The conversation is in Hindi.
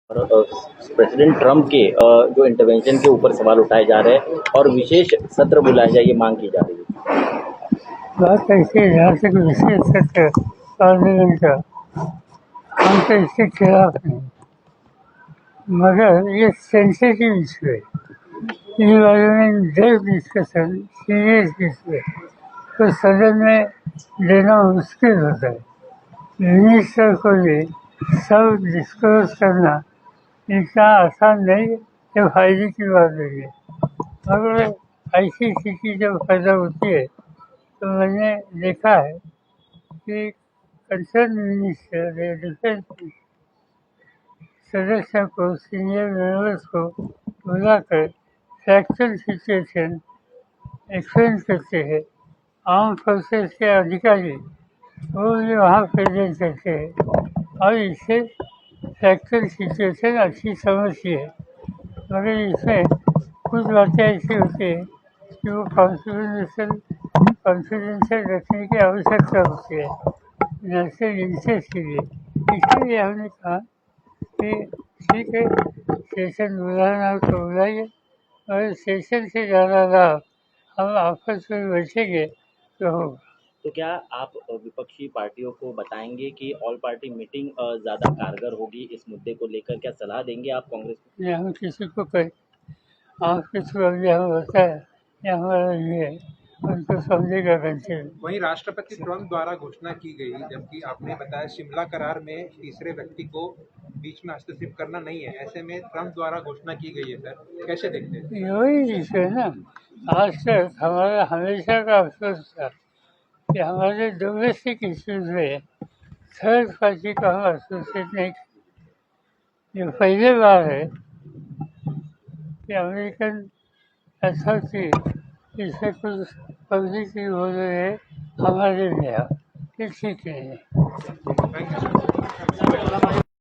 और प्रेसिडेंट ट्रंप के जो इंटरवेंशन के ऊपर सवाल उठाए जा रहे हैं और विशेष सत्र बुलाया जाए, ये मांग की जा रही है। बात ऐसी है, जहाँ तक विशेष सत्र पार्लियामेंट का, हम तो इसके खिलाफ नहीं, मगर ये सेंसिटिव इशू है। इन बारे में डेप डिस्कशन, सीरियस इशू है, तो सदन में लेना मुश्किल होता है। मिनिस्टर को भी सब डिस्कस करना इतना आसान नहीं है, जब फायदे की बात होगी। मगर ऐसी स्थिति जब पैदा होती है तो मैंने देखा है कि कंसर्न मिनिस्टर डिफेंस सदस्य को, सीनियर मेंबर्स को बुलाकर फैक्चुअल सिचुएशन एक्सप्लेन करते हैं। आर्म फोर्सेस के अधिकारी वो भी वहाँ प्रेजेंट करते हैं और इससे फैक्चुअल सिचुएशन अच्छी समझती है। मगर इसमें कुछ बातें ऐसी होती है कि वो कॉन्फिडेंशियल रखने की आवश्यकता होती है नेशनल इंटरेस्ट के लिए। इसलिए हमने कहा कि ठीक है, सेशन बुलाना तो बुलाइए, और सेशन से ज़्यादा लाभ हम आपस में बैठेंगे तो होगा। तो क्या आप विपक्षी पार्टियों को बताएंगे कि ऑल पार्टी मीटिंग ज़्यादा कारगर होगी इस मुद्दे को लेकर? क्या सलाह देंगे आप कांग्रेस को? ये हम किसी को कहें, आप किसी को भी हमें बताया, ये हमारा ये है, उनको समझेगा कैसे। वहीं राष्ट्रपति ट्रंप द्वारा घोषणा की गई, जबकि आपने बताया शिमला करार में तीसरे व्यक्ति को बीच में हस्तक्षेप करना नहीं है, ऐसे में ट्रंप द्वारा घोषणा की गई है सर, कैसे देखते हैं? यही इशू है ना। आज तक हमारा हमेशा का अफसोस था कि हमारे डोमेस्टिक इश्यूज में थर्ड पार्टी को हम एसोसिएट नहीं करते। ये पहली बार है कि अमेरिकन अथॉरिटी इससे कुछ पब्लिकली बोल रहे हैं हमारे लिए, ये ठीक नहीं है। Thank you.